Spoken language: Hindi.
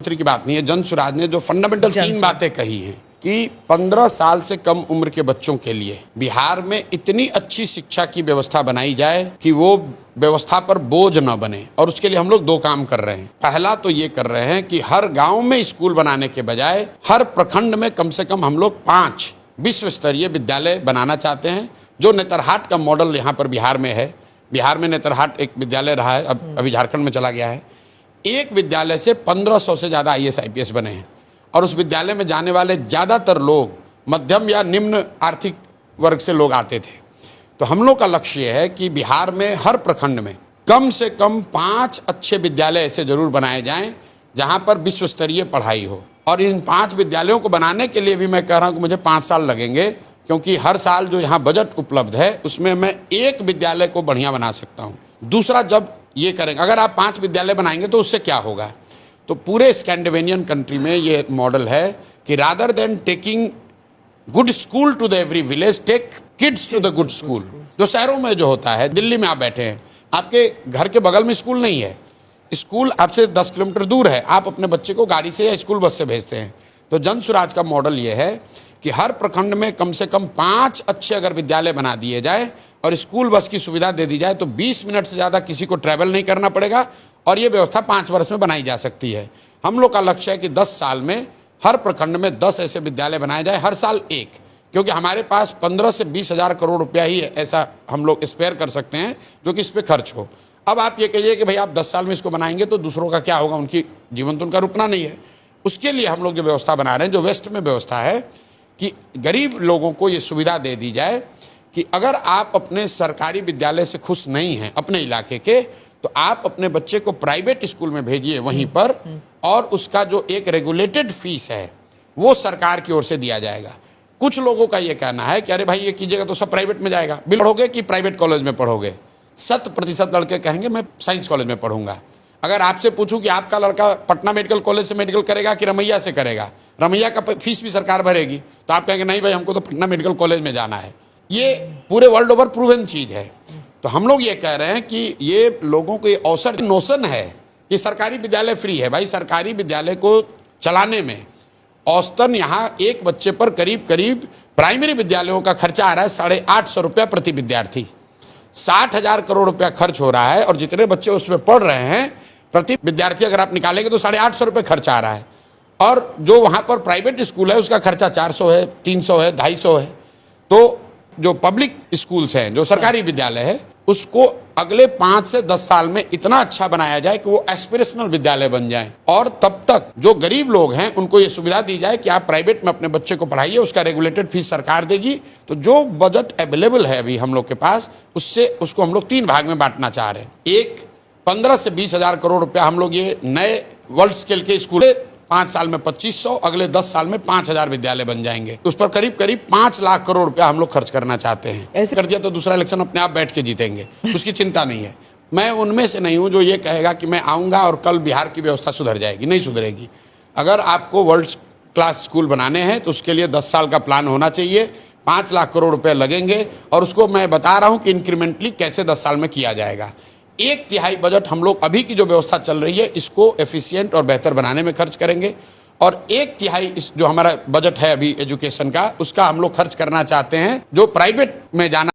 मंत्री की बात नहीं है, जन सुराज ने जो फंडामेंटल तीन बातें कही हैं कि 15 साल से कम उम्र के बच्चों के लिए बिहार में इतनी अच्छी शिक्षा की व्यवस्था बनाई जाए कि वो व्यवस्था पर बोझ न बने। और उसके लिए हम लोग दो काम कर रहे हैं। पहला तो ये कर रहे हैं कि हर गांव में स्कूल बनाने के बजाय हर प्रखंड में कम से कम हम लोग 5 विश्व स्तरीय विद्यालय बनाना चाहते हैं, जो नेतरहाट का मॉडल यहाँ पर बिहार में है। बिहार में नेतरहाट एक विद्यालय रहा है, अभी झारखंड में चला गया है। एक विद्यालय से 1500 से ज़्यादा IAS IPS बने हैं और उस विद्यालय में जाने वाले ज़्यादातर लोग मध्यम या निम्न आर्थिक वर्ग से लोग आते थे। तो हम लोग का लक्ष्य है कि बिहार में हर प्रखंड में कम से कम 5 अच्छे विद्यालय ऐसे जरूर बनाए जाएं जहां पर विश्व स्तरीय पढ़ाई हो। और इन 5 विद्यालयों को बनाने के लिए भी मैं कह रहा हूं कि मुझे 5 साल लगेंगे, क्योंकि हर साल जो यहाँ बजट उपलब्ध है उसमें मैं एक विद्यालय को बढ़िया बना सकता हूँ। दूसरा, जब ये करेंगे, अगर आप 5 विद्यालय बनाएंगे तो उससे क्या होगा, तो पूरे स्कैंडिनेवियन कंट्री में ये मॉडल है कि rather than taking good school to the every village, take kids to the good school. जो शहरों में जो होता है, दिल्ली में आप बैठे हैं, आपके घर के बगल में स्कूल नहीं है, स्कूल आपसे 10 किलोमीटर दूर है, आप अपने बच्चे को गाड़ी से या स्कूल बस से भेजते हैं। तो जन सुराज का मॉडल ये है कि हर प्रखंड में कम से कम 5 अच्छे अगर विद्यालय बना दिए जाए और स्कूल बस की सुविधा दे दी जाए तो 20 मिनट से ज़्यादा किसी को ट्रैवल नहीं करना पड़ेगा और ये व्यवस्था 5 वर्ष में बनाई जा सकती है। हम लोग का लक्ष्य है कि 10 साल में हर प्रखंड में 10 ऐसे विद्यालय बनाए जाए, हर साल एक, क्योंकि हमारे पास 15 से 20 हज़ार करोड़ रुपया ही ऐसा हम लोग स्पेयर कर सकते हैं जो कि इस पर खर्च हो। अब आप ये कहिए कि भाई आप 10 साल में इसको बनाएंगे तो दूसरों का क्या होगा, उनकी जीवन तो उनका रुकना नहीं है। उसके लिए हम लोग जो व्यवस्था बना रहे हैं, जो वेस्ट में व्यवस्था है कि गरीब लोगों को ये सुविधा दे दी जाए कि अगर आप अपने सरकारी विद्यालय से खुश नहीं हैं अपने इलाके के, तो आप अपने बच्चे को प्राइवेट स्कूल में भेजिए वहीं पर, और उसका जो एक रेगुलेटेड फीस है वो सरकार की ओर से दिया जाएगा। कुछ लोगों का ये कहना है कि अरे भाई ये कीजिएगा तो सब प्राइवेट में जाएगा, पढ़ोगे कि प्राइवेट कॉलेज में पढ़ोगे। 100% लड़के कहेंगे मैं साइंस कॉलेज में पढ़ूंगा। अगर आपसे पूछूं कि आपका लड़का पटना मेडिकल कॉलेज से मेडिकल करेगा कि रमैया से करेगा, रमैया का फीस भी सरकार भरेगी, तो आप कहेंगे नहीं भाई हमको तो पटना मेडिकल कॉलेज में जाना है। ये पूरे वर्ल्ड ओवर प्रूवन चीज़ है। तो हम लोग ये कह रहे हैं कि ये लोगों को ये अवसर नोशन है कि सरकारी विद्यालय फ्री है। भाई सरकारी विद्यालय को चलाने में औसतन यहाँ एक बच्चे पर करीब करीब प्राइमरी विद्यालयों का खर्चा आ रहा है 850 रुपया प्रति विद्यार्थी। 60,000 करोड़ रुपया खर्च हो रहा है और जितने बच्चे उसमें पढ़ रहे हैं प्रति विद्यार्थी अगर आप निकालेंगे तो 850 रुपये खर्चा आ रहा है। और जो वहाँ पर प्राइवेट स्कूल है उसका खर्चा 400 है, 300 है, 250 है। तो जो पब्लिक स्कूल्स हैं, जो सरकारी विद्यालय है, उसको अगले 5 से 10 साल में इतना अच्छा बनाया जाए कि वो एस्पिरेशनल विद्यालय बन जाएं। और तब तक जो गरीब लोग हैं उनको ये सुविधा दी जाए कि आप प्राइवेट में अपने बच्चे को पढ़ाइए, उसका रेगुलेटेड फीस सरकार देगी। तो जो बजट अवेलेबल है अभी हम लोग के पास, उससे उसको हम लोग 3 भाग में बांटना चाह रहे हैं। एक 15 से 20 हज़ार करोड़ रुपया हम लोग ये नए वर्ल्ड स्केल के स्कूल 5 साल में 2500, अगले 10 साल में 5000 विद्यालय बन जाएंगे। उस पर करीब करीब 5 लाख करोड़ रुपया हम लोग खर्च करना चाहते हैं। ऐसे कर दिया तो दूसरा इलेक्शन अपने आप बैठ के जीतेंगे, उसकी चिंता नहीं है। मैं उनमें से नहीं हूं जो ये कहेगा कि मैं आऊँगा और कल बिहार की व्यवस्था सुधर जाएगी। नहीं सुधरेगी। अगर आपको वर्ल्ड क्लास स्कूल बनाने हैं तो उसके लिए 10 साल का प्लान होना चाहिए, 5 लाख करोड़ रुपये लगेंगे और उसको मैं बता रहा हूँ कि इंक्रीमेंटली कैसे 10 साल में किया जाएगा। 1/3 बजट हम लोग अभी की जो व्यवस्था चल रही है इसको एफिशिएंट और बेहतर बनाने में खर्च करेंगे, और 1/3 इस जो हमारा बजट है अभी एजुकेशन का, उसका हम लोग खर्च करना चाहते हैं जो प्राइवेट में जाना